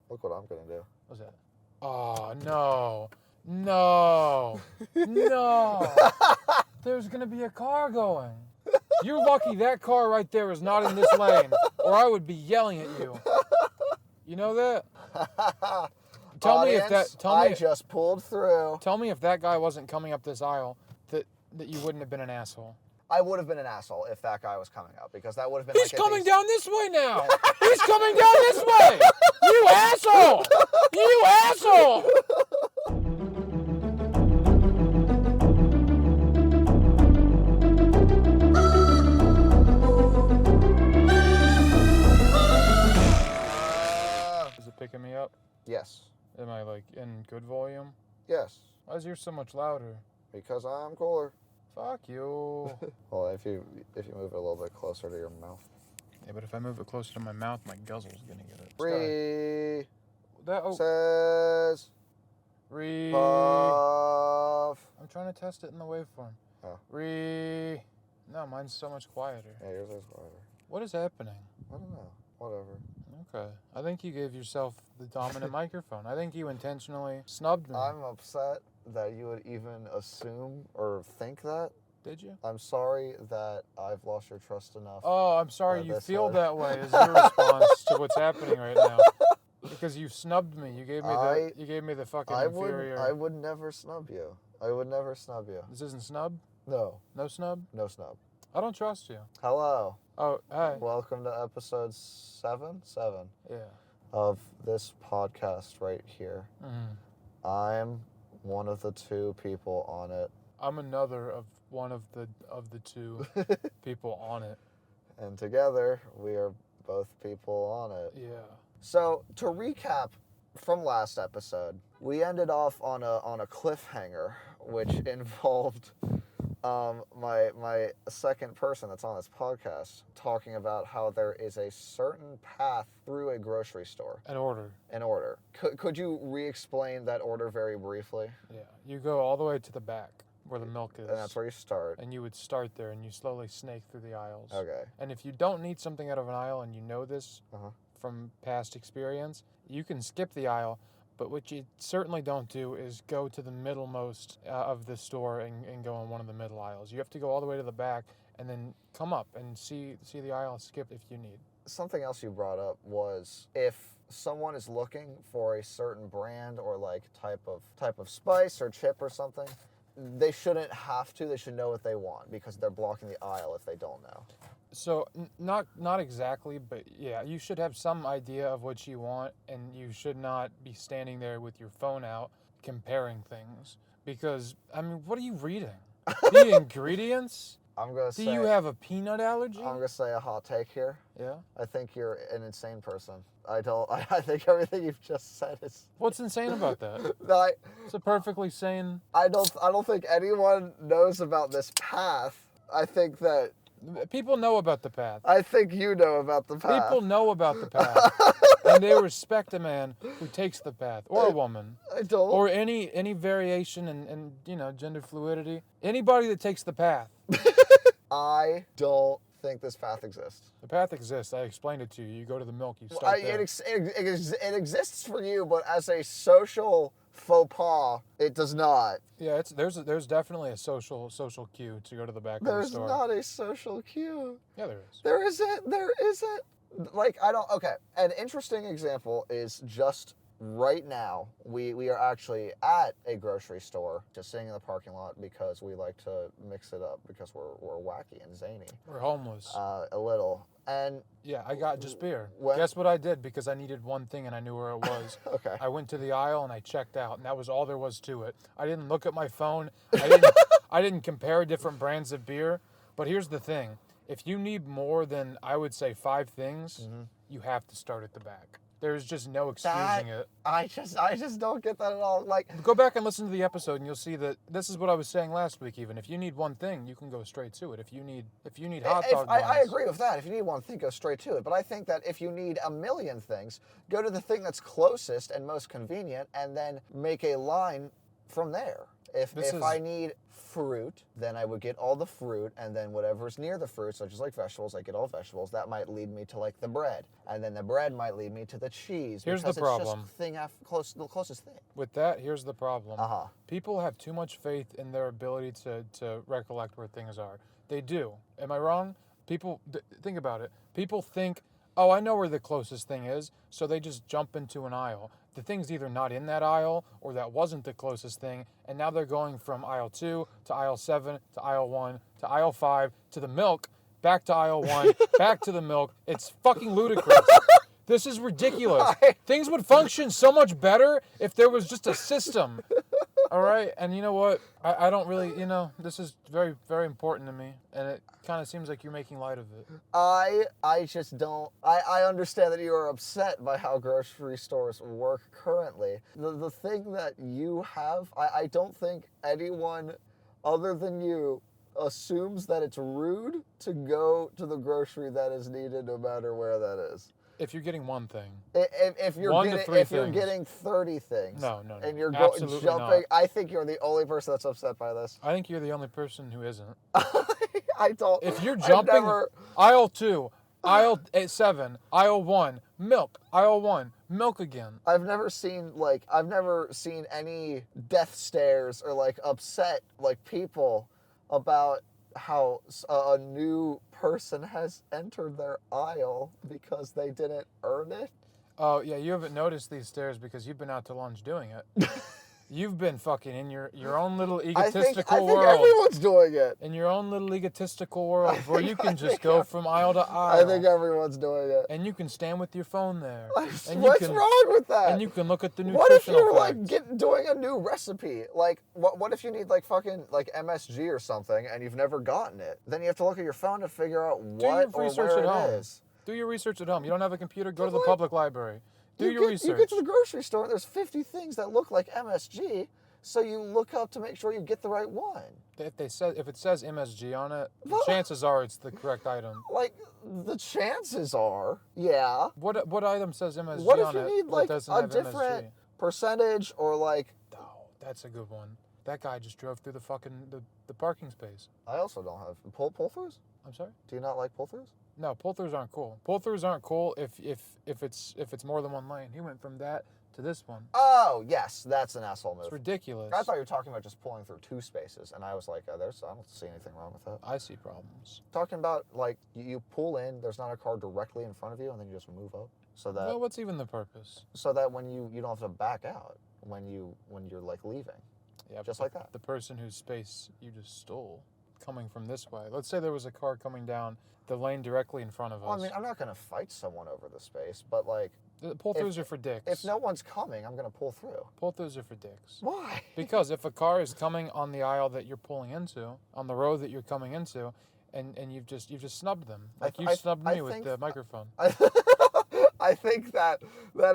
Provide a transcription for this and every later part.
Look what I'm gonna do. What's that? Oh, no. No. No. There's going to be a car going. You're lucky that car right there is not in this lane, or I would be yelling at you. You know that? Tell me if that... I just pulled through. Tell me if that guy wasn't coming up this aisle, that you wouldn't have been an asshole. I would have been an asshole if that guy was coming up, because that would have been He's coming down this way now. He's coming down this way. You asshole. You asshole. Is it picking me up? Yes. Am I like in good volume? Yes. Why is yours so much louder? Because I'm cooler. Fuck you. Well, if you move it a little bit closer to your mouth. Yeah, but if I move it closer to my mouth, my guzzle's gonna get it. Says. Puff. I'm trying to test it in the waveform. Oh. No, mine's so much quieter. Yeah, yours is quieter. What is happening? I don't know. Whatever. Okay. I think you gave yourself the dominant microphone. I think you intentionally snubbed me. I'm upset that you would even assume or think that. Did you? I'm sorry that I've lost your trust enough. Oh, I'm sorry you feel that way is your response to what's happening right now. Because you snubbed me. You gave me the fucking inferior. I would never snub you. I would never snub you. This isn't snub? No. No snub? No snub. I don't trust you. Hello. Oh, hi. Welcome to episode 7 Yeah. of this podcast right here. Mm-hmm. I'm one of the two people on it. I'm another of one of the two people on it. And together, we are both people on it. Yeah. So, to recap from last episode, we ended off on a cliffhanger, which involved my second person that's on this podcast talking about how there is a certain path through a grocery store. An order. Could you re-explain that order very briefly? Yeah. You go all the way to the back where the milk is. And that's where you start. And you would start there and you slowly snake through the aisles. Okay. And if you don't need something out of an aisle and you know this from past experience, you can skip the aisle. But what you certainly don't do is go to the middlemost of the store and go in one of the middle aisles. You have to go all the way to the back and then come up and see the aisle and skip if you need. Something else you brought up was if someone is looking for a certain brand or like type of spice or chip or something, they shouldn't have to. They should know what they want because they're blocking the aisle if they don't know. So not exactly, but yeah, you should have some idea of what you want, and you should not be standing there with your phone out comparing things. Because I mean, what are you reading? The ingredients? I'm gonna say. Do you have a peanut allergy? I'm gonna say a hot take here. Yeah. I think you're an insane person. I think everything you've just said is. What's insane about that? It's a perfectly sane. I don't think anyone knows about this path. I think that. People know about the path. I think you know about the path. People know about the path. And they respect a man who takes the path. Or a woman. I don't. Or any variation in gender fluidity. Anybody that takes the path. I don't think this path exists. The path exists. I explained it to you. You go to the milk, you start there. It exists for you, but as a social faux pas, it does not. Yeah, there's definitely a social cue to go to the back of the store. There's not a social cue. Yeah, there is. There isn't. Like, okay. An interesting example is just right now, we are actually at a grocery store, just sitting in the parking lot because we like to mix it up because we're wacky and zany. We're homeless. A little. And yeah, I got just beer. Guess what I did? Because I needed one thing and I knew where it was. Okay. I went to the aisle and I checked out, and that was all there was to it. I didn't look at my phone. I didn't compare different brands of beer. But here's the thing. If you need more than, I would say, 5 things, you have to start at the back. There's just no excusing it. I just don't get that at all. Like, go back and listen to the episode, and you'll see that this is what I was saying last week. Even if you need one thing, you can go straight to it. If you need hot dog buns, I agree with that. If you need one thing, go straight to it. But I think that if you need a million things, go to the thing that's closest and most convenient, and then make a line from there. If I need fruit, then I would get all the fruit, and then whatever's near the fruit, such as like vegetables, I get all vegetables. That might lead me to like the bread, and then the bread might lead me to the cheese. Here's the because problem. It's just the closest thing. With that, here's the problem. Uh-huh. People have too much faith in their ability to recollect where things are. They do. Am I wrong? People, think about it. People think, oh, I know where the closest thing is, so they just jump into an aisle. The thing's either not in that aisle, or that wasn't the closest thing, and now they're going from aisle 2 to aisle 7 to aisle 1 to aisle 5 to the milk, back to aisle 1, back to the milk. It's fucking ludicrous. This is ridiculous. Things would function so much better if there was just a system. All right, and you know what? I don't really, this is very, very important to me, and it kind of seems like you're making light of it. I just don't. I understand that you are upset by how grocery stores work currently. The thing that you have, I don't think anyone other than you assumes that it's rude to go to the grocery that is needed no matter where that is. If you're getting one thing. If you're getting 30 things. No. And you're Absolutely jumping. not. I think you're the only person that's upset by this. I think you're the only person who isn't. I don't. If you're jumping aisle 2, aisle 7, aisle 1, milk, aisle 1, milk again. I've never seen any death stares or like upset like people about how a new person has entered their aisle because they didn't earn it. Oh, yeah, you haven't noticed these stairs because you've been out to lunch doing it. You've been fucking in your own little egotistical world. I think everyone's doing it. In your own little egotistical world where you can just go from aisle to aisle. I think everyone's doing it. And you can stand with your phone there. What's wrong with that? And you can look at the What if you're facts. doing a new recipe? Like, what if you need like fucking like MSG or something and you've never gotten it? Then you have to look at your phone to figure out what or where it is. Do your research at home. You don't have a computer? Go to the public library. Do your research. You get to the grocery store and there's 50 things that look like MSG, so you look up to make sure you get the right one. If it says MSG on it, the chances are it's the correct item. Like, the chances are, yeah. What item says MSG on it? What if you need like a different MSG? Percentage or like... Oh, that's a good one. That guy just drove through the fucking the parking space. I also don't have pull-throughs. I'm sorry? Do you not like pull-throughs? No, pull-throughs aren't cool. Pull-throughs aren't cool if it's more than one lane. He went from that to this one. Oh, yes, that's an asshole move. It's ridiculous. I thought you were talking about just pulling through 2 spaces, and I was like, I don't see anything wrong with that. I see problems. Talking about, like, you pull in, there's not a car directly in front of you, and then you just move up. So that... Well, what's even the purpose? So that when you don't have to back out when you're, like, leaving. Yeah, just like that. The person whose space you just stole coming from this way. Let's say there was a car coming down the lane directly in front of us. Well, I mean, I'm not going to fight someone over the space, but, like... The pull-throughs are for dicks. If no one's coming, I'm going to pull through. Pull-throughs are for dicks. Why? Because if a car is coming on the aisle that you're pulling into, on the road that you're coming into, and you've just snubbed them. Like you snubbed me with the microphone. I think that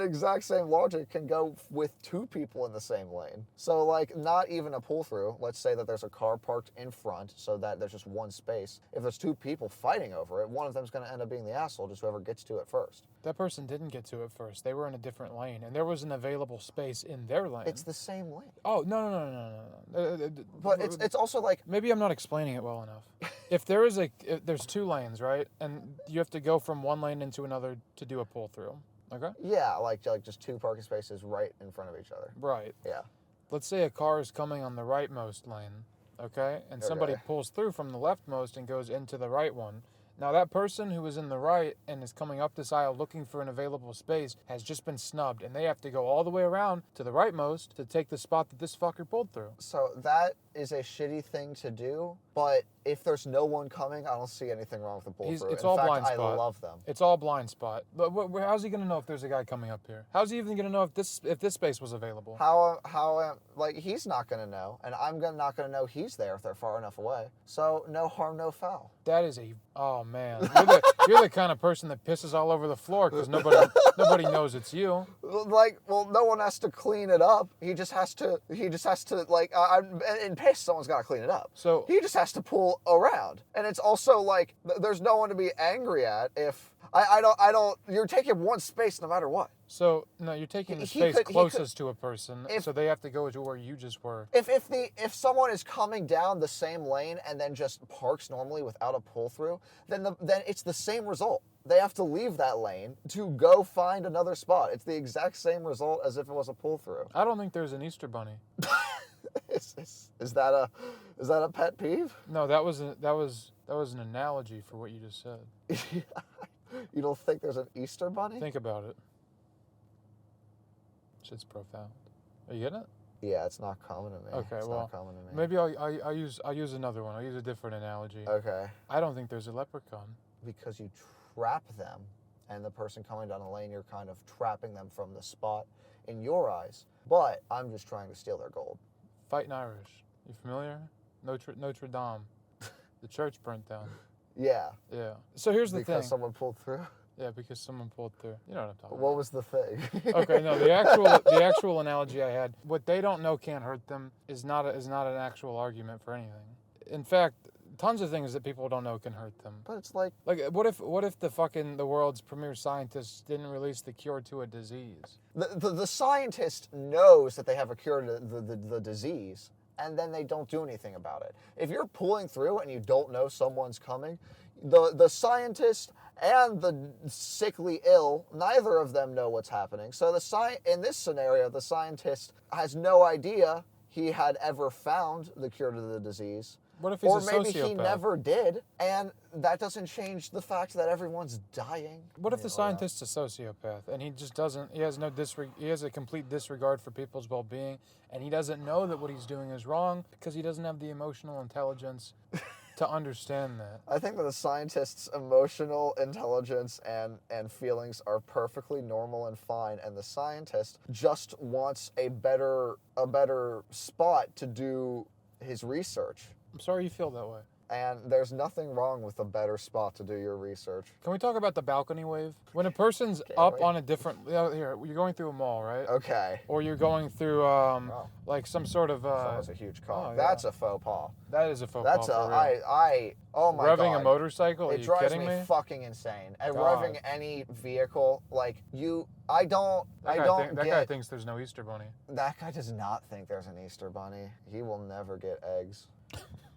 exact same logic can go with 2 people in the same lane. So, like, not even a pull-through. Let's say that there's a car parked in front so that there's just one space. If there's 2 people fighting over it, one of them's going to end up being the asshole, just whoever gets to it first. That person didn't get to it first. They were in a different lane, and there was an available space in their lane. It's the same lane. Oh, no. But it's also like... Maybe I'm not explaining it well enough. If there's 2 lanes, right? And you have to go from one lane into another to do a pull-through, okay? Yeah, like just 2 parking spaces right in front of each other. Right. Yeah. Let's say a car is coming on the rightmost lane, okay? And somebody pulls through from the leftmost and goes into the right one. Now, that person who is in the right and is coming up this aisle looking for an available space has just been snubbed, and they have to go all the way around to the rightmost to take the spot that this fucker pulled through. So that is a shitty thing to do, but if there's no one coming, I don't see anything wrong with the pull-through. It's all blind spot. I love them. It's all blind spot. But how's he going to know if there's a guy coming up here? How's he even going to know if this space was available? Like, he's not going to know, and I'm not going to know he's there if they're far enough away. So, no harm, no foul. That is oh man. You're the kind of person that pisses all over the floor because nobody knows it's you. Like, well, no one has to clean it up. He just has to, like, in piss, someone's got to clean it up. So he just has to pull around. And it's also like, there's no one to be angry at if, I don't, you're taking one space no matter what. So no, you're taking the space closest to a person, so they have to go to where you just were. If someone is coming down the same lane and then just parks normally without a pull through, then it's the same result. They have to leave that lane to go find another spot. It's the exact same result as if it was a pull through. I don't think there's an Easter bunny. Is that a pet peeve? No, that was an analogy for what you just said. You don't think there's an Easter bunny? Think about it. Shit's profound. Are you getting it? Yeah, it's not common to me. Okay, it's well, not common to me. maybe I'll use another one. I'll use a different analogy. Okay. I don't think there's a leprechaun. Because you trap them, and the person coming down the lane, you're kind of trapping them from the spot in your eyes. But I'm just trying to steal their gold. Fighting Irish. You familiar? Notre Dame. The church burnt down. Yeah. Yeah. So here's the thing. Because someone pulled through? Yeah, because someone pulled through. You know what I'm talking about. What was the thing? Okay, no, the actual analogy I had, what they don't know can't hurt them is not an actual argument for anything. In fact, tons of things that people don't know can hurt them. But it's like what if the world's premier scientists didn't release the cure to a disease? the scientist knows that they have a cure to the disease, and then they don't do anything about it. If you're pulling through and you don't know someone's coming, the scientist and the sickly ill, neither of them know what's happening. So in this scenario, the scientist has no idea he had ever found the cure to the disease. What if he's or a maybe sociopath? he never did, and that doesn't change the fact that everyone's dying. What if the scientist's a sociopath and he just doesn't? He has a complete disregard for people's well-being, and he doesn't know that what he's doing is wrong because he doesn't have the emotional intelligence to understand that. I think that the scientist's emotional intelligence and feelings are perfectly normal and fine, and the scientist just wants a better spot to do his research. I'm sorry you feel that way. And there's nothing wrong with a better spot to do your research. Can we talk about the balcony wave? When a person's on a different... Here, you're going through a mall, right? Okay. Or you're going through, like, some sort of... That was a huge car. Oh, That's a faux pas. That is a faux That's pas, for real. Oh my God. Revving a motorcycle? Are It you drives kidding me me? fucking insane. And God. revving any vehicle, like, I don't That get... guy thinks there's no Easter bunny. That guy does not think there's an Easter bunny. He will never get eggs.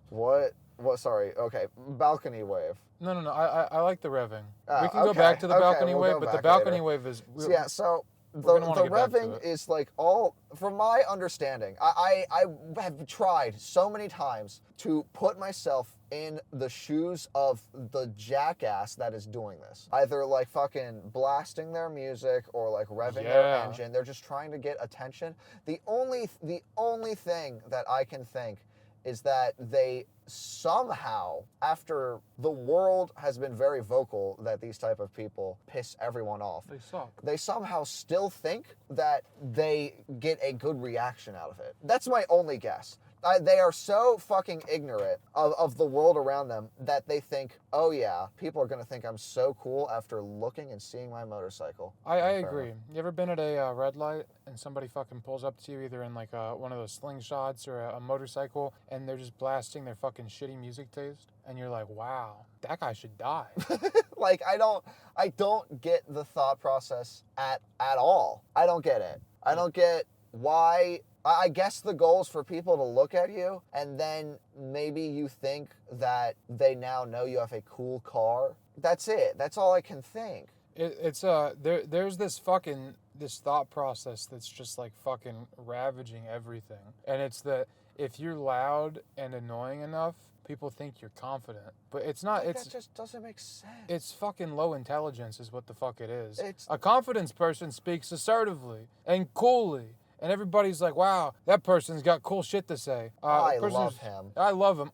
What? Sorry. Okay. Balcony wave. No. I like the revving. We can go Okay, back to the okay, balcony we'll wave, go but the back balcony later. wave is... So the gonna wanna get back to revving it. is like from my understanding, I have tried so many times to put myself in the shoes of the jackass that is doing this. Either like fucking blasting their music or like revving their engine. They're just trying to get attention. The only thing that I can think is that they somehow, after the world has been very vocal that these type of people piss everyone off, They suck. they somehow still think that they get a good reaction out of it. That's my only guess. They are so fucking ignorant of the world around them that they think, oh yeah, people are going to think I'm so cool after looking and seeing my motorcycle. I agree. You ever been at a red light and somebody fucking pulls up to you either in like one of those slingshots or a motorcycle and they're just blasting their fucking shitty music taste? And you're like, wow, that guy should die. Like, I don't get the thought process at all. I don't get it. I don't get why. I guess the goal is for people to look at you, and then maybe you think that they now know you have a cool car. That's it. That's all I can think. There's this thought process that's just like fucking ravaging everything. And it's that if you're loud and annoying enough, people think you're confident. But it's not. That just doesn't make sense. It's fucking low intelligence is what the fuck it is. It's... A confidence person speaks assertively and coolly. And everybody's like, wow, that person's got cool shit to say. I love him. I love him.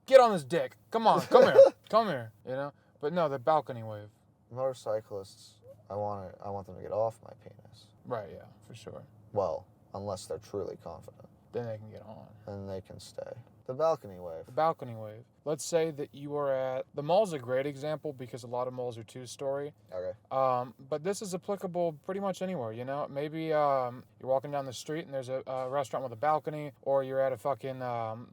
Get on his dick. Come on, come here. Come here, you know? But no, the balcony wave. Motorcyclists, I want them to get off my penis. Right, yeah, for sure. Well, unless they're truly confident. Then they can get on. Then they can stay. The balcony wave. The balcony wave. Let's say that you are at... The mall's a great example because a lot of malls are two-story. Okay. But this is applicable pretty much anywhere, you know? Maybe you're walking down the street and there's a restaurant with a balcony, or you're at a fucking,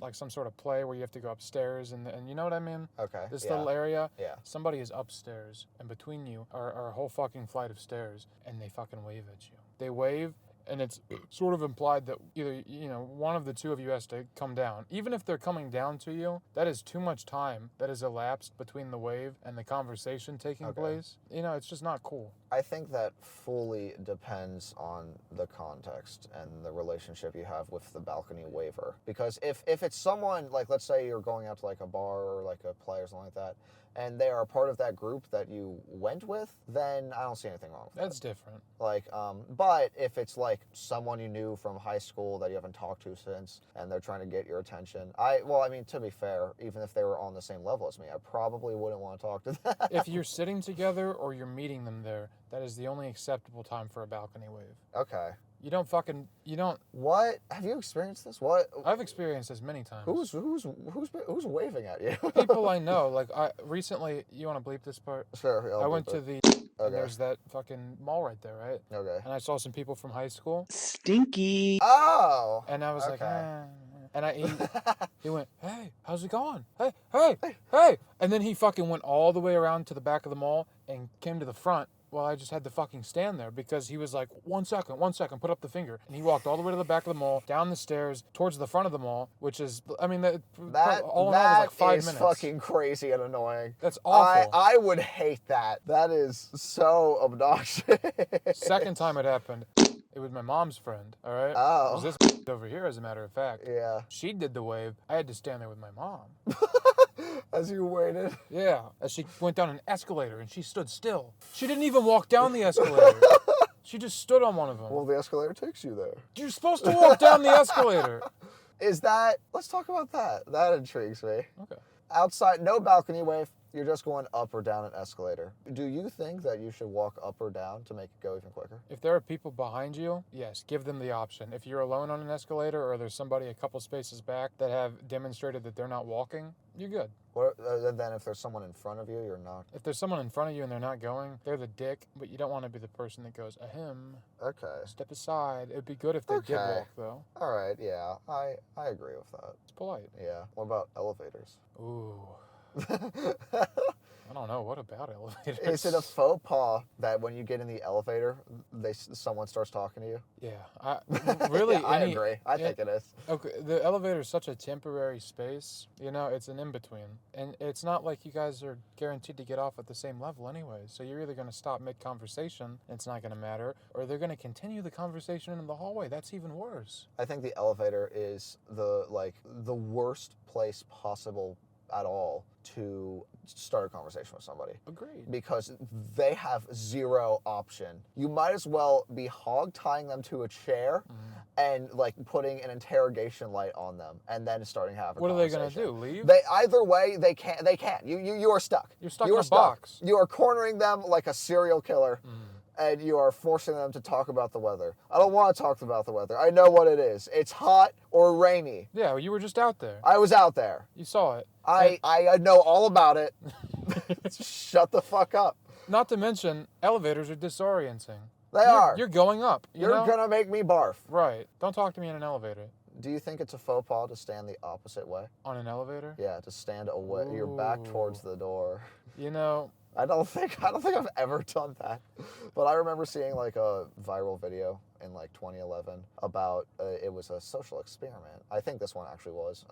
like some sort of play where you have to go upstairs, and you know what I mean? Okay. This little area. Yeah. Somebody is upstairs, and between you are a whole fucking flight of stairs, and they fucking wave at you. They wave, and it's sort of implied that either, you know, one of the two of you has to come down. Even if they're coming down to you, that is too much time that has elapsed between the wave and the conversation taking place. You know, it's just not cool. I think that fully depends on the context and the relationship you have with the balcony waver. Because if it's someone, like, let's say you're going out to like a bar or like a play or something like that, and they are a part of that group that you went with, then I don't see anything wrong with That's that. different. Like, but if it's like someone you knew from high school that you haven't talked to since, and they're trying to get your attention, I mean, to be fair, even if they were on the same level as me, I probably wouldn't want to talk to them. If you're sitting together or you're meeting them there, that is the only acceptable time for a balcony wave. Okay. You don't... What? Have you experienced this? What? I've experienced this many times. Who's waving at you? People I know. Like, recently, you want to bleep this part? Sure. I went to the... Okay. There's that fucking mall right there, right? Okay. And I saw some people from high school. Stinky. Oh! And I was like, Okay. And he went, hey, how's it going? Hey. And then he fucking went all the way around to the back of the mall and came to the front. Well, I just had to fucking stand there because he was like, 1 second, put up the finger. And he walked all the way to the back of the mall, down the stairs, towards the front of the mall, which is, I mean, all in all was like 5 minutes. That is fucking crazy and annoying. That's awful. I would hate that. That is so obnoxious. Second time it happened, it was my mom's friend, all right? Oh. It was this over here, as a matter of fact. Yeah. She did the wave. I had to stand there with my mom. As you waited. Yeah, as she went down an escalator and she stood still. She didn't even walk down the escalator. She just stood on one of them. Well, the escalator takes you there. You're supposed to walk down the escalator. Let's talk about that. That intrigues me. Okay. Outside, no balcony wave. You're just going up or down an escalator. Do you think that you should walk up or down to make it go even quicker? If there are people behind you, yes, give them the option. If you're alone on an escalator or there's somebody a couple spaces back that have demonstrated that they're not walking, you're good. Or then if there's someone in front of you, you're not. If there's someone in front of you and they're not going, they're the dick, but you don't want to be the person that goes, ahem. Okay. Step aside. It'd be good if they did walk, though. All right, yeah. I agree with that. It's polite. Yeah. What about elevators? Ooh. I don't know. What about elevators? Is it a faux pas that when you get in the elevator, someone starts talking to you? Yeah. Really? Yeah, I agree. I think it is. Okay, the elevator is such a temporary space. You know, it's an in-between. And it's not like you guys are guaranteed to get off at the same level anyway. So you're either going to stop mid-conversation, and it's not going to matter, or they're going to continue the conversation in the hallway. That's even worse. I think the elevator is the worst place possible at all to start a conversation with somebody. Agreed. Because they have zero option. You might as well be hog tying them to a chair and like putting an interrogation light on them and then starting to have a What are they conversation. going to do? Leave? They either way they can't. You are stuck. You're stuck in a box. You are cornering them like a serial killer. And you are forcing them to talk about the weather. I don't want to talk about the weather. I know what it is. It's hot or rainy. Yeah, well, you were just out there. I was out there. You saw it. I know all about it. Shut the fuck up. Not to mention, elevators are disorienting. They are. You're going up. You're going to make me barf. Right. Don't talk to me in an elevator. Do you think it's a faux pas to stand the opposite way? On an elevator? Yeah, to stand away. Your back towards the door. You know... I don't think I've ever done that, but I remember seeing like a viral video in like 2011 about it was a social experiment. I think this one actually was,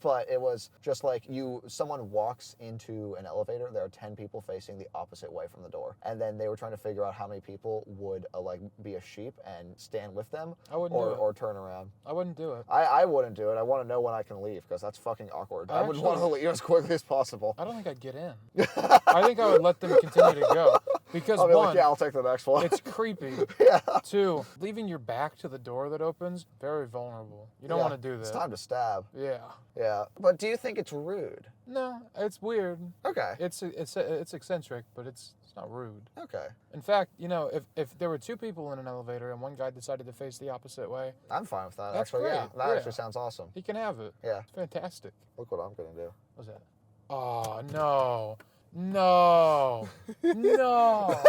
but it was just like someone walks into an elevator. There are 10 people facing the opposite way from the door, and then they were trying to figure out how many people would like be a sheep and stand with them, or turn around. I wouldn't do it. I wouldn't do it. I want to know when I can leave because that's fucking awkward. I would want to leave as quickly as possible. I don't think I'd get in. I think I would let them continue to go. Because I'll be one, like, yeah, I'll take the next one. it's creepy. Yeah. Two, leaving your back to the door that opens, very vulnerable. You don't want to do that. It's time to stab. Yeah. Yeah. But do you think it's rude? No, it's weird. Okay. It's eccentric, but it's not rude. Okay. In fact, if there were two people in an elevator and one guy decided to face the opposite way, I'm fine with that. That's actually, great. yeah. That Yeah. actually sounds awesome. he can have it. Yeah. It's fantastic. Look what I'm gonna do. What's that? Oh, no. No. No.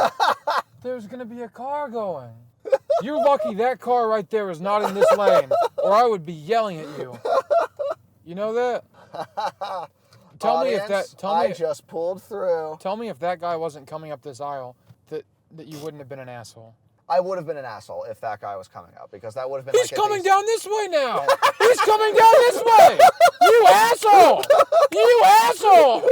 There's going to be a car going. You're lucky that car right there is not in this lane, or I would be yelling at you. You know that? Tell me if that. I just pulled through. Tell me if that guy wasn't coming up this aisle, that you wouldn't have been an asshole. I would have been an asshole if that guy was coming up, because that would have been. He's coming down this way now. He's coming down this way. You asshole! You asshole!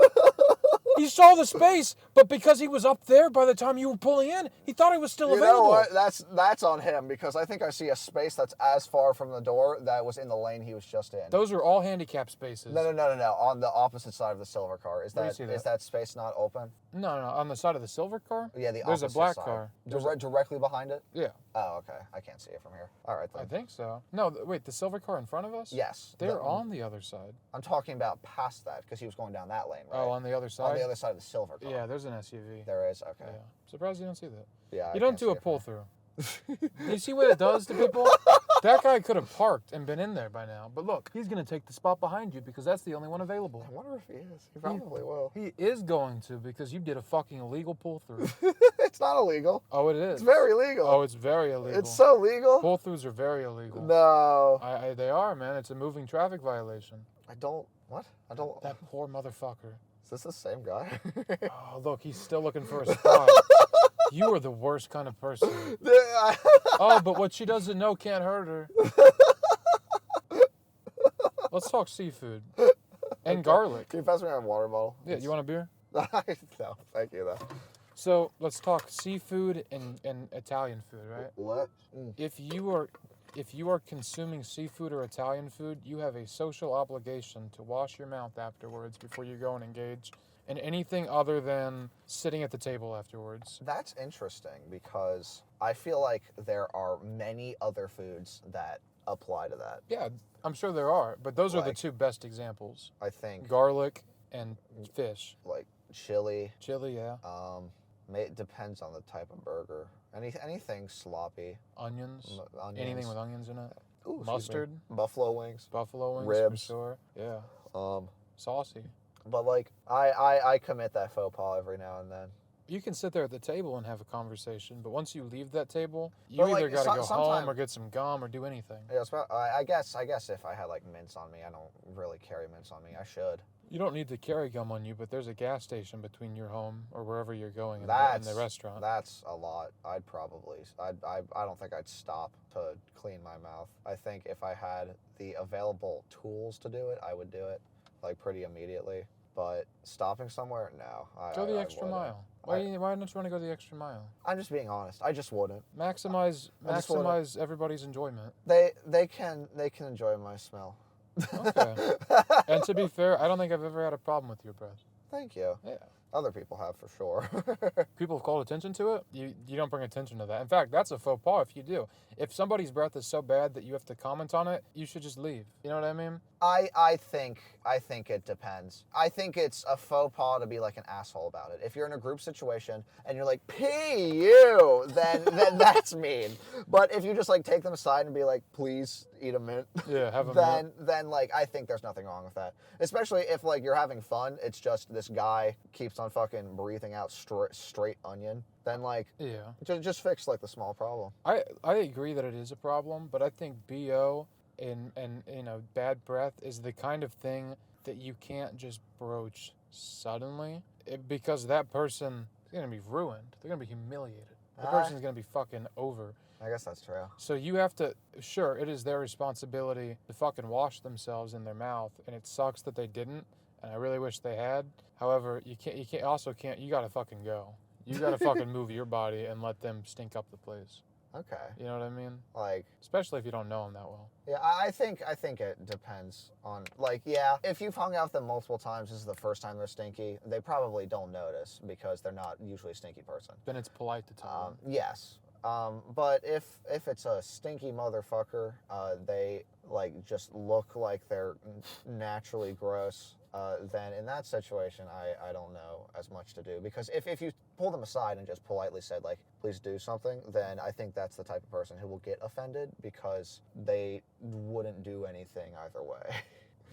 He saw the space, but because he was up there by the time you were pulling in, he thought it was still available. You know what? That's on him, because I think I see a space that's as far from the door that was in the lane he was just in. Those are all handicap spaces. No. On the opposite side of the silver car. Is Where do you see is that space not open? No. On the side of the silver car? Yeah, the There's opposite a black side. car. Directly behind it? Yeah. Oh, okay. I can't see it from here. All right, then. I think so. No, wait, the silver car in front of us? Yes. They're on the other side. I'm talking about past that, because he was going down that lane, right? Oh, on the other side? On the other side of the silver car. Yeah, there's an SUV. There is? Okay. Yeah. Surprised you don't see that. Yeah. You don't do a pull-through. You see what it does to people? That guy could have parked and been in there by now. But look, he's going to take the spot behind you because that's the only one available. I wonder if he is. He probably will. He is going to, because you did a fucking illegal pull-through. It's not illegal. Oh, it is. It's very legal. Oh, it's very illegal. It's so legal. Pull-throughs are very illegal. No. They are, man. It's a moving traffic violation. What? I don't. That poor motherfucker. Is this the same guy? Oh, look, he's still looking for a spot. You are the worst kind of person. Oh, but what she doesn't know can't hurt her. Let's talk seafood. And garlic. Can you pass me my water bottle? Yeah, you want a beer? No, thank you, though. So, let's talk seafood and Italian food, right? What? If you are consuming seafood or Italian food, you have a social obligation to wash your mouth afterwards before you go and engage in anything other than sitting at the table afterwards. That's interesting, because I feel like there are many other foods that apply to that. Yeah, I'm sure there are, but those are the Like- two best examples. I think Garlic and fish. like chili. Chili, yeah. It depends on the type of burger. Anything sloppy. Onions. Onions. Anything with onions in it. Ooh, excuse me. Mustard. Buffalo wings. Buffalo wings, Ribs. for sure. Yeah. Um, Saucy. but like I commit that faux pas every now and then. You can sit there at the table and have a conversation, but once you leave that table, you But, either like, got to go home sometime- or get some gum or do anything. Yeah, I guess if I had like mints on me, I don't really carry mints on me. I should. You don't need to carry gum on you, but there's a gas station between your home or wherever you're going in the restaurant. That's a lot. I don't think I'd stop to clean my mouth. I think if I had the available tools to do it, I would do it like pretty immediately. But stopping somewhere, no. Go the extra mile. Why don't you want to go the extra mile? I'm just being honest. I just wouldn't. Maximize I just wanna- everybody's enjoyment. They can enjoy my smell. Okay. And to be fair, I don't think I've ever had a problem with your breath. Thank you. Yeah. Other people have for sure. People have called attention to it. You don't bring attention to that. In fact, that's a faux pas if you do. If somebody's breath is so bad that you have to comment on it, you should just leave. You know what I mean? I think it depends. I think it's a faux pas to be like an asshole about it. If you're in a group situation and you're like, "Pee you," then that's mean. But if you just like take them aside and be like, "Please eat a mint," Yeah, have a mint. then like I think there's nothing wrong with that. Especially if like you're having fun, it's just this guy keeps on fucking breathing out straight onion. Then like Yeah. just fix like the small problem. I agree that it is a problem, but I think BO and bad breath is the kind of thing that you can't just broach suddenly because that person is going to be ruined. They're going to be humiliated. The person's going to be fucking over. I guess that's true. So you have to, sure, it is their responsibility to fucking wash themselves in their mouth, and it sucks that they didn't, and I really wish they had. However, you gotta fucking go. You gotta fucking move your body and let them stink up the place. Okay. You know what I mean? Like, Especially if you don't know them that well. yeah, I think it depends on, like, yeah, if you've hung out with them multiple times, this is the first time they're stinky, they probably don't notice because they're not usually a stinky person. Then it's polite to tell them. Yes. But if it's a stinky motherfucker, they like just look like they're naturally gross. Then in that situation, I don't know as much to do, because if you pull them aside and just politely said like, please do something, then I think that's the type of person who will get offended because they wouldn't do anything either way.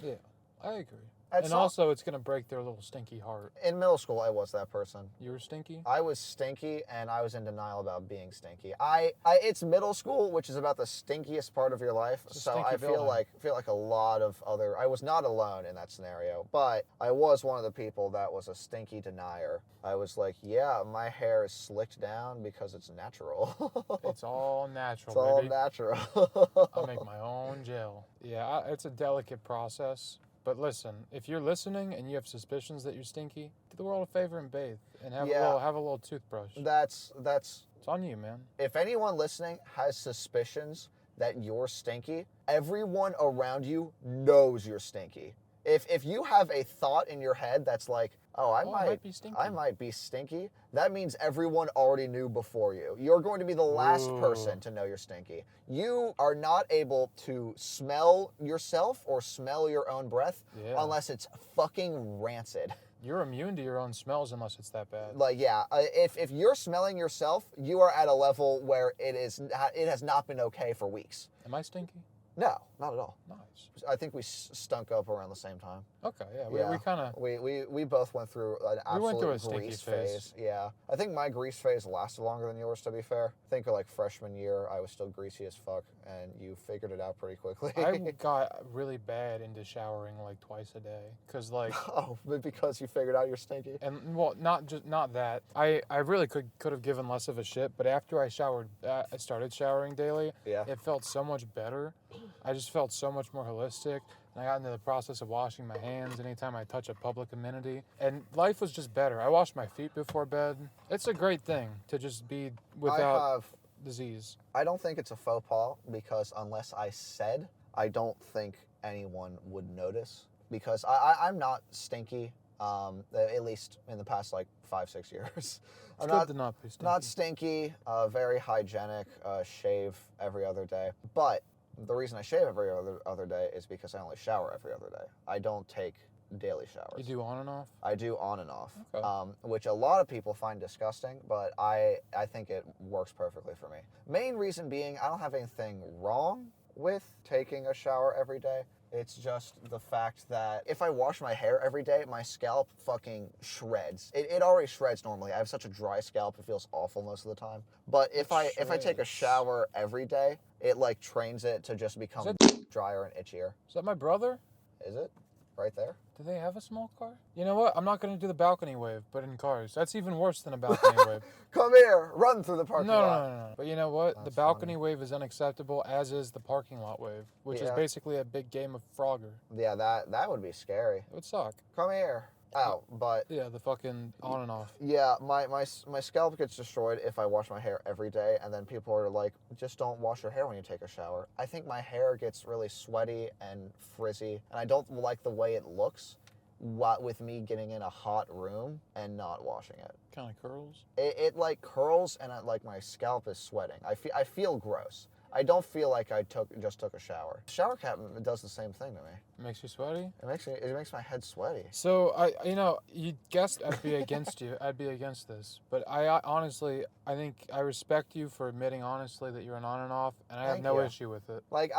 Yeah, I agree. And also, it's going to break their little stinky heart. In middle school, I was that person. You were stinky? I was stinky, and I was in denial about being stinky. It's middle school, which is about the stinkiest part of your life. So I feel like a lot of other. I was not alone in that scenario, but I was one of the people that was a stinky denier. I was like, yeah, my hair is slicked down because it's natural. It's all natural. It's all baby. natural. I make my own gel. Yeah, it's a delicate process. But listen, if you're listening and you have suspicions that you're stinky, do the world a favor and bathe and have a little toothbrush. That's it's on you, man. If anyone listening has suspicions that you're stinky, everyone around you knows you're stinky. If you have a thought in your head that's like, I might be stinky, that means everyone already knew before you. You're going to be the last person to know you're stinky. You are not able to smell yourself or smell your own breath unless it's fucking rancid. You're immune to your own smells unless it's that bad. Like, yeah, if you're smelling yourself, you are at a level where it has not been okay for weeks. Am I stinky? No, not at all. Nice. I think we stunk up around the same time. Okay, yeah. We kind of... We both went through an absolute grease phase. Yeah. I think my grease phase lasted longer than yours, to be fair. I think like freshman year, I was still greasy as fuck, and you figured it out pretty quickly. I got really bad into showering like twice a day. Because like... Oh, but because you figured out you're stinky? And, well, not that. I really could have given less of a shit, but after I started showering daily, it felt so much better. I just felt so much more holistic, and I got into the process of washing my hands anytime I touch a public amenity, and life was just better. I washed my feet before bed. It's a great thing to just be without disease. I don't think it's a faux pas, because unless I said, I don't think anyone would notice, because I'm not stinky, at least in the past like 5-6 years. It's good to not be stinky. Not stinky, very hygienic, shave every other day, but the reason I shave every other day is because I only shower every other day. I don't take daily showers. You do on and off? I do on and off, okay. Which a lot of people find disgusting, but I think it works perfectly for me. Main reason being, I don't have anything wrong with taking a shower every day. It's just the fact that if I wash my hair every day, my scalp fucking shreds. It already shreds normally. I have such a dry scalp, it feels awful most of the time. But if I take a shower every day, it like trains it to just become drier and itchier. Is that my brother? Is it? Right there? Do they have a small car? You know what? I'm not going to do the balcony wave, but in cars. That's even worse than a balcony wave. Come here! Run through the parking lot. No. But you know what? That's the balcony wave is unacceptable, as is the parking lot wave, which is basically a big game of Frogger. Yeah, that would be scary. It would suck. Come here. Oh, but... Yeah, the fucking on and off. Yeah, my scalp gets destroyed if I wash my hair every day, and then people are like, just don't wash your hair when you take a shower. I think my hair gets really sweaty and frizzy, and I don't like the way it looks with me getting in a hot room and not washing it. Kind of curls? It like curls, and like my scalp is sweating. I feel gross. I don't feel like I just took a shower. Shower cap does the same thing to me. It makes you sweaty? It makes my head sweaty. So you guessed I'd be against you. I'd be against this. But I honestly, I think I respect you for admitting honestly that you're an on and off, and I have no issue with it. Like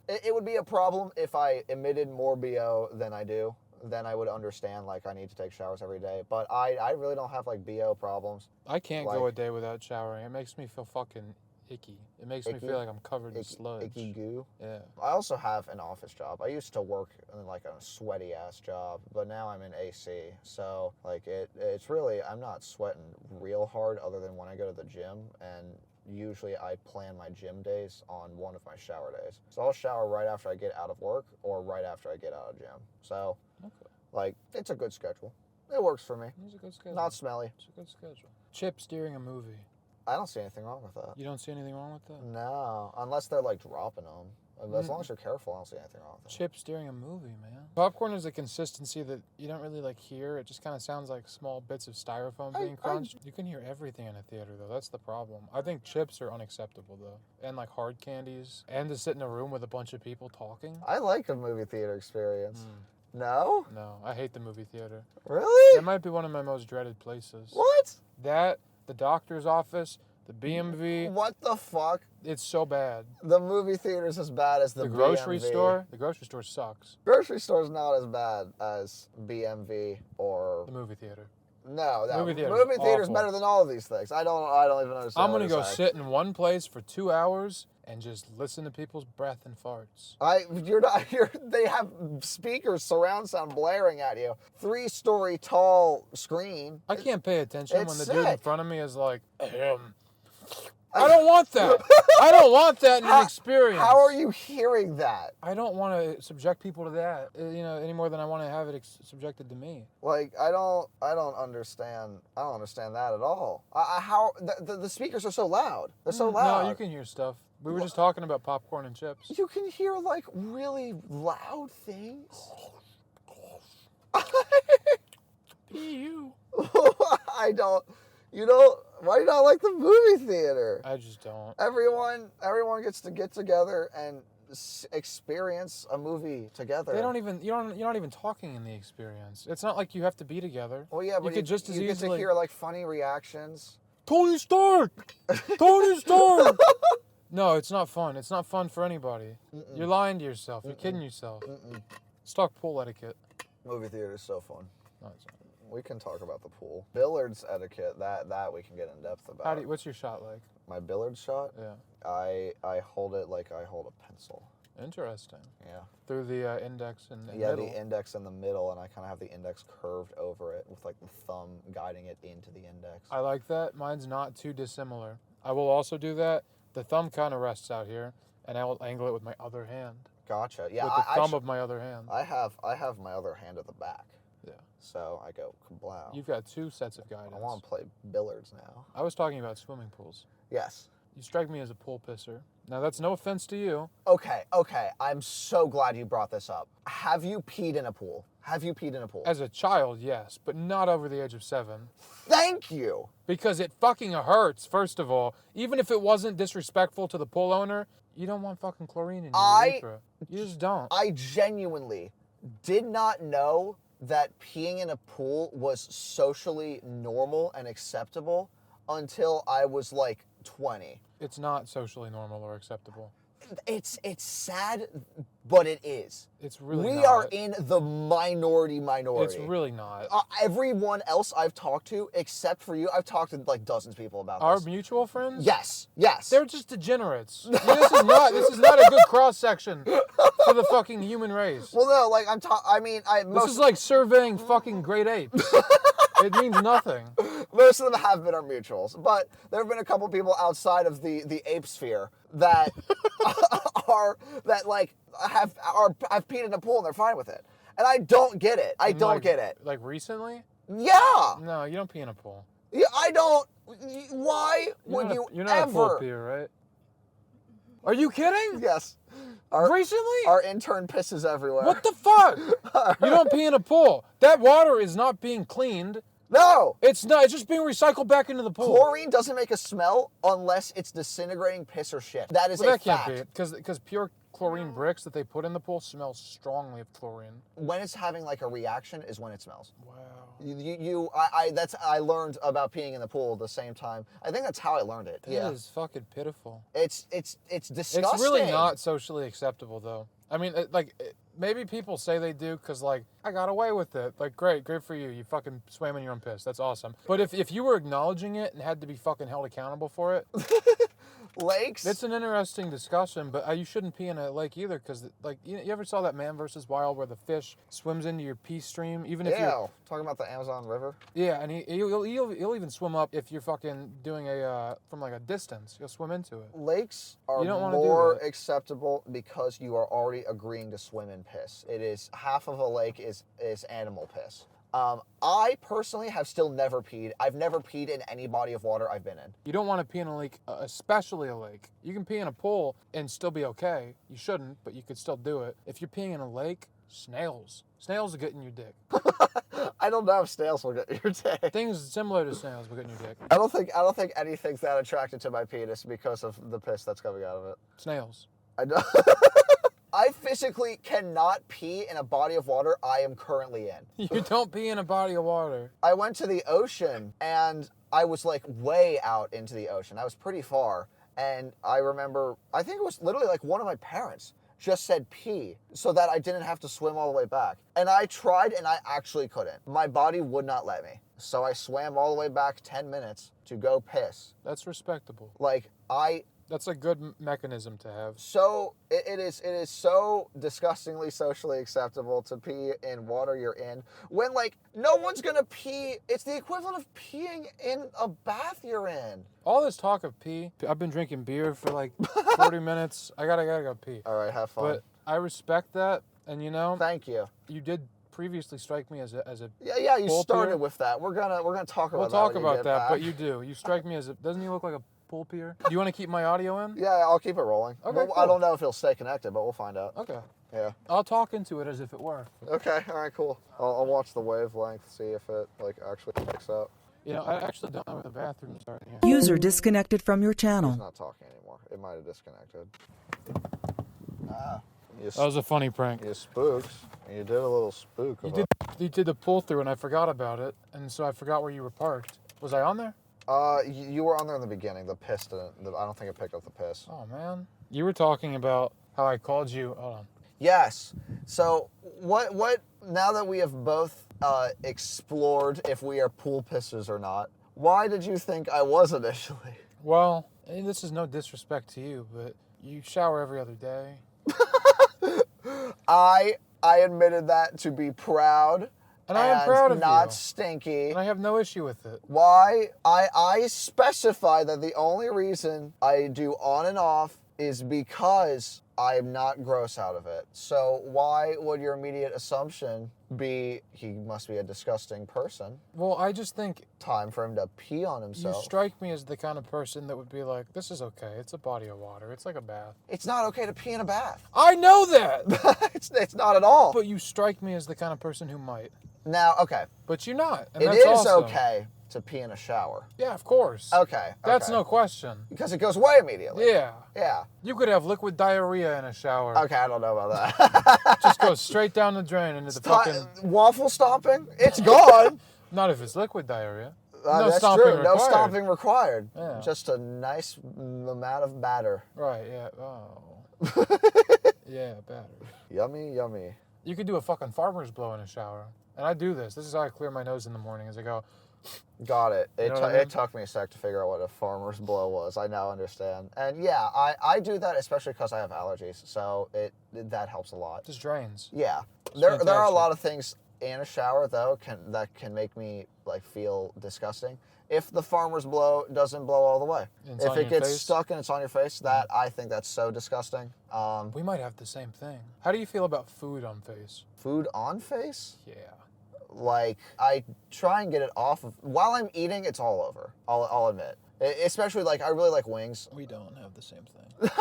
it would be a problem if I emitted more BO than I do. Then I would understand, like, I need to take showers every day. But I really don't have, like, BO problems. I can't go a day without showering. It makes me feel fucking icky. It makes me feel like I'm covered in sludge. Icky goo? Yeah. I also have an office job. I used to work in, like, a sweaty-ass job, but now I'm in AC. So, like, it's really, I'm not sweating real hard other than when I go to the gym, and usually I plan my gym days on one of my shower days. So I'll shower right after I get out of work or right after I get out of gym. So, like, it's a good schedule. It works for me. It's a good schedule. Not smelly. It's a good schedule. Chips during a movie. I don't see anything wrong with that. You don't see anything wrong with that? No, unless they're like dropping them. As long as you're careful, I don't see anything wrong with it. Chips during a movie, man. Popcorn is a consistency that you don't really like hear. It just kind of sounds like small bits of styrofoam being crunched. You can hear everything in a theater, though. That's the problem. I think chips are unacceptable, though. And like hard candies. And to sit in a room with a bunch of people talking. I like a movie theater experience. No? No, I hate the movie theater. Really? It might be one of my most dreaded places. What? That, the doctor's office, the BMV. What the fuck? It's so bad. The movie theater's as bad as the grocery BMV. store. The grocery store sucks. Grocery store's not as bad as BMV or the movie theater. No, movie theater's awful. better than all of these things. I don't even understand. I'm gonna go sit in one place for 2 hours and just listen to people's breath and farts. They have speakers, surround sound blaring at you. 3-story tall screen. I can't pay attention when the dude in sick. front of me is like, I don't want that. I don't want that in an experience. How are you hearing that? I don't want to subject people to that, any more than I want to have it subjected to me. Like I don't understand. I don't understand that at all. How the speakers are so loud. They're so loud. No, you can hear stuff. We were just talking about popcorn and chips. You can hear like really loud things. You. I don't. Why do you not like the movie theater? I just don't. Everyone gets to get together and experience a movie together. You're not even talking in the experience. It's not like you have to be together. Well, yeah, but you could just as you get easily to hear like funny reactions. Tony Stark. Tony Stark. No, it's not fun. It's not fun for anybody. You're lying to yourself. You're kidding yourself. Let's talk pool etiquette. Movie theater is so fun. No, it's not. We can talk about the pool. Billiards etiquette, that we can get in depth about. What's your shot like? My billiard shot? Yeah. I hold it like I hold a pencil. Interesting. Yeah. Through the index and yeah, middle. the index in the middle, and I kind of have the index curved over it with like the thumb guiding it into the index. I like that. Mine's not too dissimilar. I will also do that. The thumb kind of rests out here, and I will angle it with my other hand. Gotcha. Yeah. With the thumb of my other hand. I have my other hand at the back. Yeah. So I go kablow. You've got 2 sets of guidance. I want to play billiards now. I was talking about swimming pools. Yes. You strike me as a pool pisser. Now, that's no offense to you. Okay. I'm so glad you brought this up. Have you peed in a pool? As a child, yes, but not over the age of 7. Thank you. Because it fucking hurts, first of all. Even if it wasn't disrespectful to the pool owner, you don't want fucking chlorine in your urethra. You just don't. I genuinely did not know that peeing in a pool was socially normal and acceptable until I was like 20. It's not socially normal or acceptable. It's sad, but it is. It's really we not. are in the minority. It's really not. Everyone else I've talked to, except for you, I've talked to like dozens of people about Our this. mutual friends? Yes. They're just degenerates. This is not a good cross section for the fucking human race. Well, no, like This is like surveying fucking great apes. It means nothing. Most of them have been our mutuals, but there have been a couple people outside of the ape sphere that have peed in a pool and they're fine with it, and I don't get it. I don't get it. Like recently? Yeah. No, you don't pee in a pool. Yeah, I don't. Why would you You're not ever? a pool peer, right? Are you kidding? Yes. Recently? Our intern pisses everywhere. What the fuck? You don't pee in a pool. That water is not being cleaned. No. It's not. It's just being recycled back into the pool. Chlorine doesn't make a smell unless it's disintegrating piss or shit. That is a fact. That can't be. Because pure chlorine bricks that they put in the pool smell strongly of chlorine. When it's having like a reaction is when it smells. Wow. I learned about peeing in the pool at the same time. I think that's how I learned it. That is fucking pitiful. It's disgusting. It's really not socially acceptable though. I mean, maybe people say they do because, like, I got away with it. Like, great for you. You fucking swam in your own piss. That's awesome. But if you were acknowledging it and had to be fucking held accountable for it, lakes. It's an interesting discussion, but you shouldn't pee in a lake either because, like, you ever saw that Man vs. Wild where the fish swims into your pee stream? Even if you're talking about the Amazon River. Yeah, and he'll even swim up if you're fucking doing from like a distance. You'll swim into it. Lakes are more acceptable because you are already agreeing to swim in piss. It is half of a lake is animal piss. I personally have still never peed. I've never peed in any body of water I've been in. You don't want to pee in a lake, especially a lake. You can pee in a pool and still be okay. You shouldn't, but you could still do it. If you're peeing in a lake, snails. Snails will get in your dick. I don't know if snails will get in your dick. Things similar to snails will get in your dick. I don't think anything's that attracted to my penis because of the piss that's coming out of it. Snails. I know. I physically cannot pee in a body of water I am currently in. You don't pee in a body of water. I went to the ocean and I was like way out into the ocean. I was pretty far. And I remember, I think it was literally like one of my parents just said pee so that I didn't have to swim all the way back. And I tried and I actually couldn't. My body would not let me. So I swam all the way back 10 minutes to go piss. That's respectable. Like That's a good mechanism to have. So it is so disgustingly socially acceptable to pee in water you're in when like no one's gonna pee. It's the equivalent of peeing in a bath you're in. All this talk of pee, I've been drinking beer for like 40 minutes. I gotta go pee. All right, have fun. But I respect that, and you know, thank you. You did previously strike me as a yeah. You started peer. with that. We're gonna talk about that. We'll talk when about that, back. but you do. You strike me as a. Doesn't he look like a pool peer? Do you want to keep my audio in? Yeah, I'll keep it rolling. Okay, well, cool. I don't know if it'll stay connected, but we'll find out. Okay. Yeah. I'll talk into it as if it were. Okay. All right. Cool. I'll watch the wavelength, see if it like actually picks up. You know, I actually don't know where the bathroom is right here. User disconnected from your channel. It's not talking anymore. It might have disconnected. That was a funny prank. You spooked. You did a little spook. You did the pull through, and I forgot about it, and so I forgot where you were parked. Was I on there? You were on there in the beginning. The piss didn't. I don't think it picked up the piss. Oh man. You were talking about how I called you. Hold on. Yes. So what? Now that we have both explored if we are pool pissers or not, why did you think I was initially? Well, this is no disrespect to you, but you shower every other day. I admitted that to be proud. And I am proud of not you. stinky. And I have no issue with it. Why? I specify that the only reason I do on and off is because I'm not gross out of it. So why would your immediate assumption be he must be a disgusting person? Well, I just think Time for him to pee on himself. you strike me as the kind of person that would be like, this is okay. It's a body of water. It's like a bath. It's not okay to pee in a bath. I know that! it's not at all. But you strike me as the kind of person who might. Now, okay. But you're not. And It that's is awesome. okay to pee in a shower. Yeah, of course. Okay. That's okay. no question. Because it goes away immediately. Yeah. Yeah. You could have liquid diarrhea in a shower. Okay, I don't know about that. Just goes straight down the drain into the fucking... Waffle stomping? It's gone. Not if it's liquid diarrhea. No That's stomping true. required. No stomping required. Yeah. Just a nice amount of batter. Right, yeah. Oh. Yeah, batter. Yummy, yummy. You could do a fucking farmer's blow in a shower. And I do this. This is how I clear my nose in the morning as I go... Got it. You know what I mean? It took me a sec to figure out what a farmer's blow was. I now understand. And yeah, I do that especially because I have allergies. So that helps a lot. Just drains. Yeah. There are a fantastic. lot of things in a shower though that can make me like feel disgusting. If the farmer's blow doesn't blow all the way. It's if on it your gets face? stuck and it's on your face, I think that's so disgusting. We might have the same thing. How do you feel about food on face? Food on face? Yeah. Like, I try and get it off of... While I'm eating, it's all over. I'll admit. Especially, like, I really like wings. We don't have the same thing.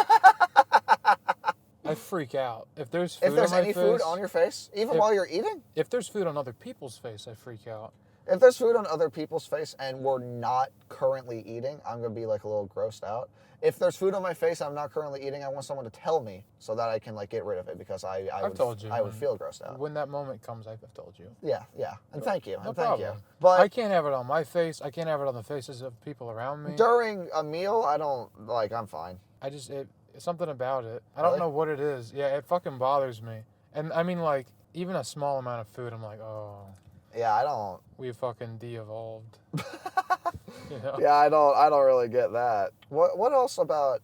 I freak out. If there's food If there's on my any face, food on your face, even while you're eating? If there's food on other people's face, I freak out. If there's food on other people's face and we're not currently eating, I'm going to be, like, a little grossed out. If there's food on my face I'm not currently eating, I want someone to tell me so that I can, like, get rid of it because I would feel grossed out. When that moment comes, I've told you. Yeah. And thank you. No and thank problem. you. But I can't have it on my face. I can't have it on the faces of people around me. during a meal, I'm fine. It's something about it. I Really? don't know what it is. Yeah, it fucking bothers me. And I mean, like, even a small amount of food, I'm like, oh, Yeah, I don't... we fucking de-evolved. You know? Yeah, I don't really get that. What else about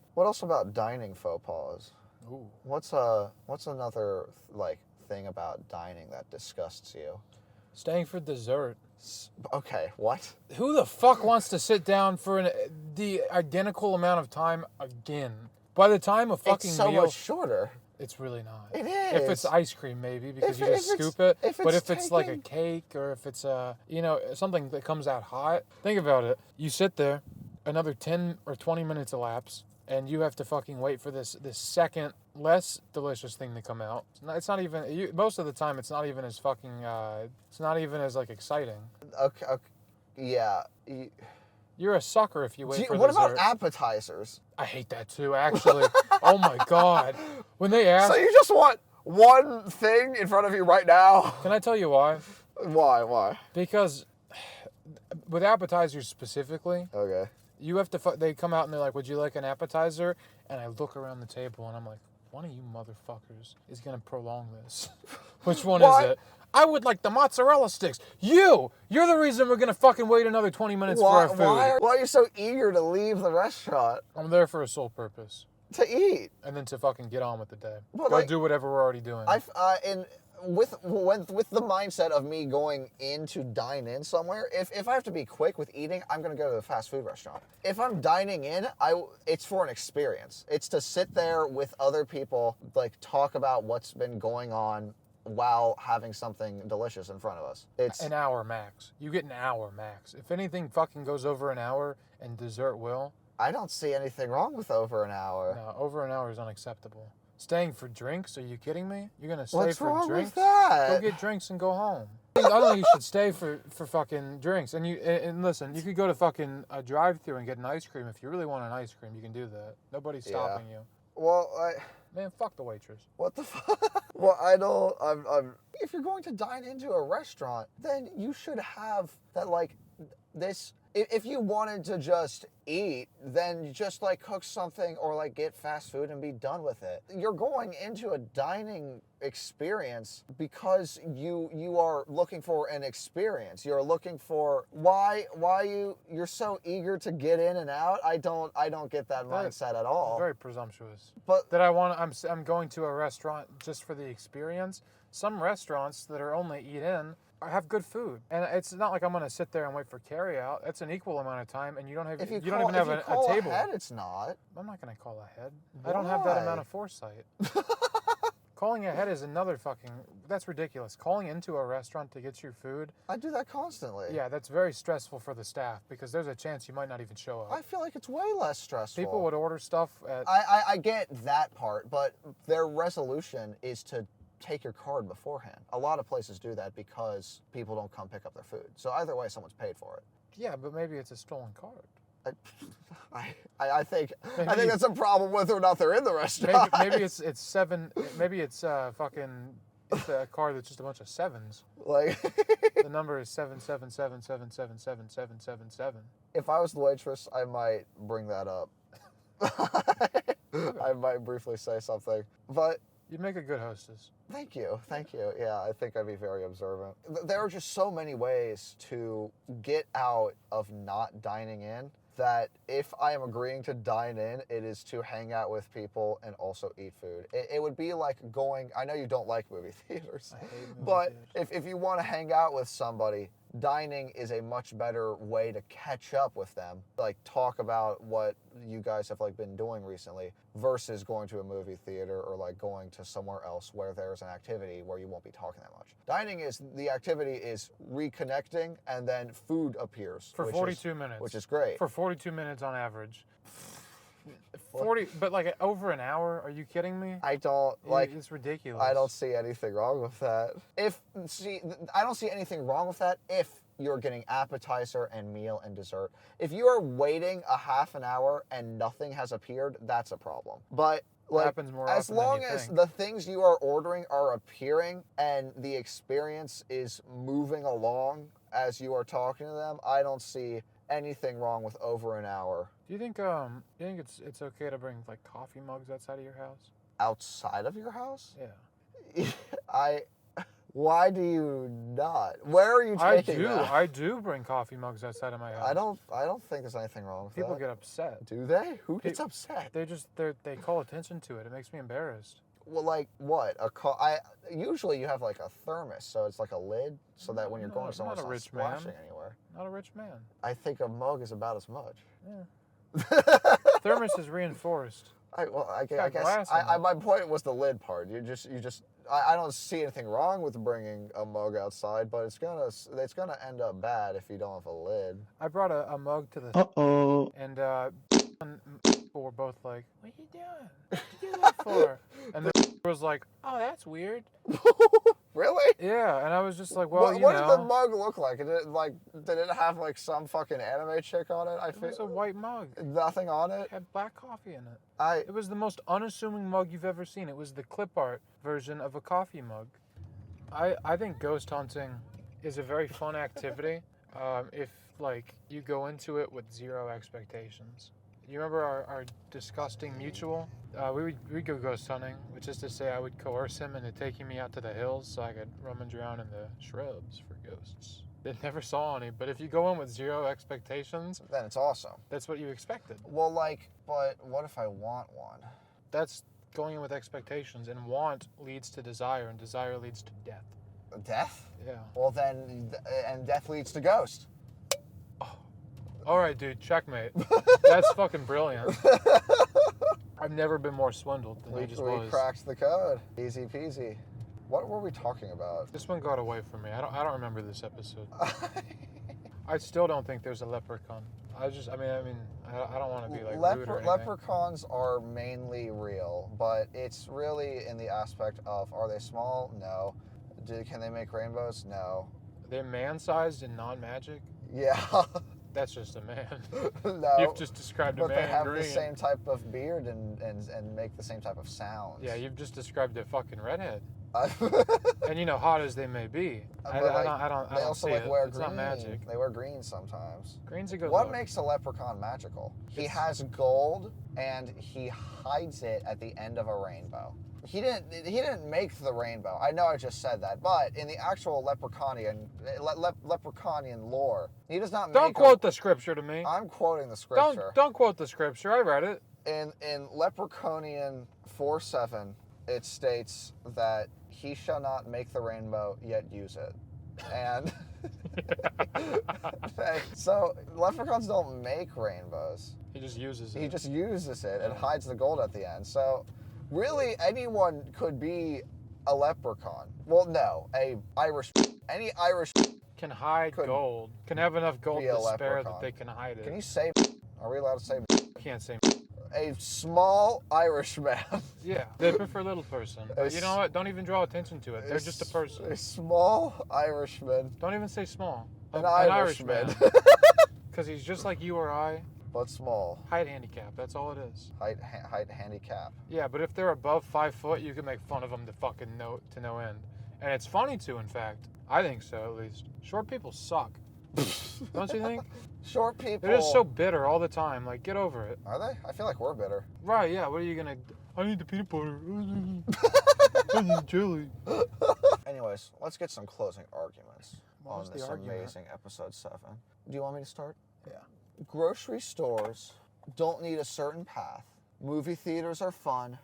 dining faux pas? Ooh. What's another like thing about dining that disgusts you? Staying for dessert. Okay, what? Who the fuck wants to sit down for the identical amount of time again? By the time a fucking It's so meal... much shorter. It's really not. It is. If it's ice cream, maybe, because you If just scoop it. But if it's like a taking- cake or if it's something that comes out hot, think about it. You sit there, another 10 or 20 minutes elapse, and you have to fucking wait for this second less delicious thing to come out. It's not even. Most of the time, it's not even as fucking. It's not even as like exciting. Okay. Yeah. You're a sucker if you wait for What dessert. about appetizers? I hate that too, actually. Oh my god. When they ask... So you just want one thing in front of you right now? Can I tell you why? Why? Because with appetizers specifically, Okay. you have to... They come out and they're like, would you like an appetizer? And I look around the table and I'm like, one of you motherfuckers is going to prolong this. Which one is it? I would like the mozzarella sticks. You're the reason we're going to fucking wait another 20 minutes for our food. Why are you so eager to leave the restaurant? I'm there for a sole purpose. To eat. And then to fucking get on with the day. But Go do whatever we're already doing. With the mindset of me going in to dine in somewhere, if I have to be quick with eating, I'm going to go to the fast food restaurant. If I'm dining in, it's for an experience. It's to sit there with other people, like talk about what's been going on while having something delicious in front of us. It's an hour max. You get an hour max. If anything fucking goes over an hour, and dessert will. I don't see anything wrong with over an hour. No, over an hour is unacceptable. Staying for drinks? Are you kidding me? You're gonna stay What's for wrong drinks? with that? Go get drinks and go home. I don't think you should stay for fucking drinks. And listen, you could go to fucking a drive-thru and get an ice cream if you really want an ice cream. You can do that. Nobody's stopping you. Well, Man, fuck the waitress. What the fuck? Well, I don't. If you're going to dine into a restaurant, then you should have that, like, this. If you wanted to just eat, then you just like cook something or like get fast food and be done with it. You're going into a dining experience because you are looking for an experience. You're looking for why you're so eager to get in and out. I don't get that mindset at all. Very presumptuous. But that I'm going to a restaurant just for the experience. Some restaurants that are only eat in have good food, and it's not like I'm going to sit there and wait for carry out. That's an equal amount of time, and you don't even have a table. Ahead, it's not. I'm not going to call ahead. Why? I don't have that amount of foresight. Calling ahead is another fucking... That's ridiculous. Calling into a restaurant to get your food... I do that constantly. Yeah, that's very stressful for the staff because there's a chance you might not even show up. I feel like it's way less stressful. People would order stuff at... I get that part, but their resolution is to take your card beforehand. A lot of places do that because people don't come pick up their food. So either way, someone's paid for it. Yeah, but maybe it's a stolen card. I think that's a problem whether or not they're in the restaurant. Maybe it's seven. Maybe it's fucking. It's a card that's just a bunch of sevens. Like the number is 777777777. If I was the waitress, I might bring that up. I might briefly say something, but. You'd make a good hostess. Thank you. Yeah, I think I'd be very observant. There are just so many ways to get out of not dining in that if I am agreeing to dine in, it is to hang out with people and also eat food. It would be like going, I know you don't like movie theaters, I hate movie but theaters. if you want to hang out with somebody, dining is a much better way to catch up with them, like talk about what you guys have like been doing recently versus going to a movie theater or like going to somewhere else where there's an activity where you won't be talking that much. Dining is, the activity is reconnecting and then food appears. For 42 minutes. Which is great. For 42 minutes on average. 40, but like over an hour? Are you kidding me? I don't like. It's ridiculous. I don't see anything wrong with that. I don't see anything wrong with that if you're getting appetizer and meal and dessert. If you are waiting a half an hour and nothing has appeared, that's a problem. But like, happens more as often long than you as think. the things you are ordering are appearing and the experience is moving along as you are talking to them, I don't see anything wrong with over an hour. Do you think it's okay to bring like coffee mugs outside of your house? Outside of your house? Yeah. Why do you not? Where are you taking that? I do bring coffee mugs outside of my house. I don't think there's anything wrong with People that. get upset. Do they? Who gets upset? They call attention to it. It makes me embarrassed. Well, like what? Usually you have like a thermos, so it's like a lid, so that when you're going somewhere, it's not splashing anywhere. Not a rich man. I think a mug is about as much. Yeah. Thermos is reinforced. I got guess glass in it. my point was the lid part. I don't see anything wrong with bringing a mug outside, but it's gonna end up bad if you don't have a lid. I brought a mug to the and were both like, "What are you doing? What you do that for?" And the was like, "Oh, that's weird." Really? Yeah, and I was just like, "Well, What did the mug look like? Did it have like some fucking anime chick on it? It was a white mug. Nothing on it. It had black coffee in it. It was the most unassuming mug you've ever seen. It was the clip art version of a coffee mug. I think ghost hunting is a very fun activity if like you go into it with zero expectations. You remember our disgusting mutual? We'd go ghost hunting, which is to say I would coerce him into taking me out to the hills so I could rummage around in the shrubs for ghosts. They never saw any, but if you go in with zero expectations, then it's awesome. That's what you expected. Well, but what if I want one? That's going in with expectations, and want leads to desire, and desire leads to death. Death? Yeah. Well, then, and death leads to ghost. All right, dude, checkmate. That's fucking brilliant. I've never been more swindled than I just was. We cracked the code. Easy peasy. What were we talking about? This one got away from me. I don't remember this episode. I still don't think there's a leprechaun. I don't want to be like rude or anything. Leprechauns are mainly real, but it's really in the aspect of, are they small? No. Can they make rainbows? No. They're man-sized and non-magic? Yeah. That's just a man. No. You've just described a man in green. But they have the same type of beard and make the same type of sounds. Yeah, you've just described a fucking redhead. And hot as they may be, I don't see it. Wear it's green. Not magic. They wear green sometimes. Green's a good What look. makes a leprechaun magical? He has gold and he hides it at the end of a rainbow. He didn't make the rainbow. I know I just said that, but in the actual leprechaunian lore, he does not make. Don't quote the scripture to me. I'm quoting the scripture. Don't quote the scripture. I read it. In Leprechaunian 4:7, it states that he shall not make the rainbow yet use it, and so leprechauns don't make rainbows. He just uses it. He just uses it and hides the gold at the end. So. Really, anyone could be a leprechaun. Well, no, any Irish can hide gold. Can have enough gold to spare that they can hide it. Can you say? Are we allowed to say? Can't say. A small Irishman. Yeah, they prefer little person. But you know what? Don't even draw attention to it. They're just a person. A small Irishman. Don't even say small. An Irishman. Because he's just like you or I. But small. Height handicap, that's all it is. Height handicap. Yeah, but if they're above 5 foot, you can make fun of them to no end. And it's funny to, in fact. I think so, at least. Short people suck. Don't you think? Short people. They're just so bitter all the time. Like, get over it. Are they? I feel like we're bitter. Right, yeah. What are you going to... I need the peanut butter. I need jelly. Anyways, let's get some closing arguments on this amazing episode 7. Do you want me to start? Yeah. Grocery stores don't need a certain path. Movie theaters are fun.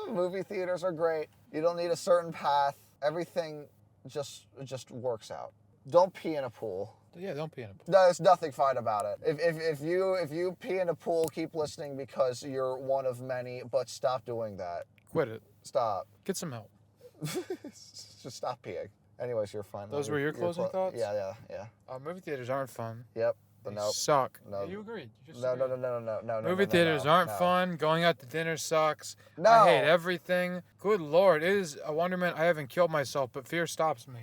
Movie theaters are great. You don't need a certain path. Everything just works out. Don't pee in a pool. Yeah, don't pee in a pool. There's nothing fine about it. If you pee in a pool, keep listening because you're one of many, but stop doing that. Quit it. Stop. Get some help. Just stop peeing. Anyways, you're fine. Those were your closing thoughts? Yeah. Movie theaters aren't fun. Yep. They suck. No. Yeah, you agreed. You just No. Movie theaters aren't fun. Going out to dinner sucks. No. I hate everything. Good Lord, it is a wonderment I haven't killed myself, but fear stops me.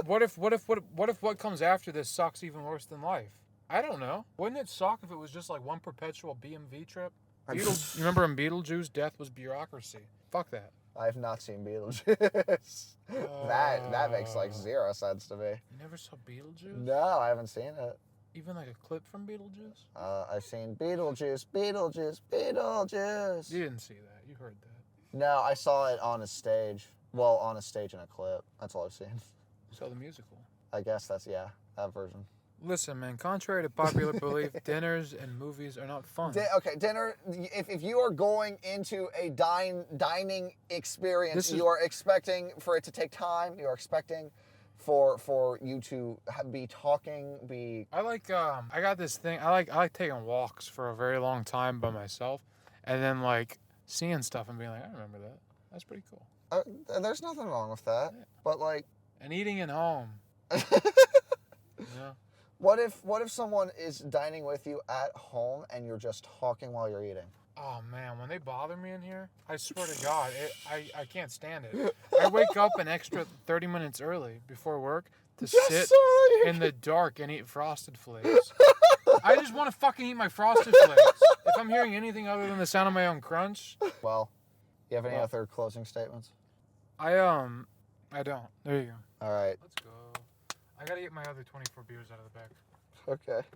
What if what comes after this sucks even worse than life? I don't know. Wouldn't it suck if it was just like one perpetual BMV trip? You remember in Beetlejuice, death was bureaucracy. Fuck that. I have not seen Beetlejuice. That makes like zero sense to me. You never saw Beetlejuice? No, I haven't seen it. Even like a clip from Beetlejuice? I've seen Beetlejuice. You didn't see that. You heard that. No, I saw it on a stage. Well, on a stage in a clip. That's all I've seen. You saw the musical? I guess that version. Listen, man, contrary to popular belief, dinners and movies are not fun. Dinner, if you are going into a dining experience, you are expecting for it to take time. You are expecting for you to be talking, I like, I got this thing. I like taking walks for a very long time by myself. and then like seeing stuff and being like, I remember that. That's pretty cool. There's nothing wrong with that. Yeah. But like, And eating at home. Yeah. what if someone is dining with you at home and you're just talking while you're eating? Oh man, when they bother me in here, I swear to God, I can't stand it. I wake up an extra 30 minutes early before work to sit in the dark and eat Frosted Flakes. I just want to fucking eat my Frosted Flakes. If I'm hearing anything other than the sound of my own crunch. Well, you have any other closing statements? I don't. There you go. All right. Let's go. I gotta get my other 24 beers out of the back. Okay.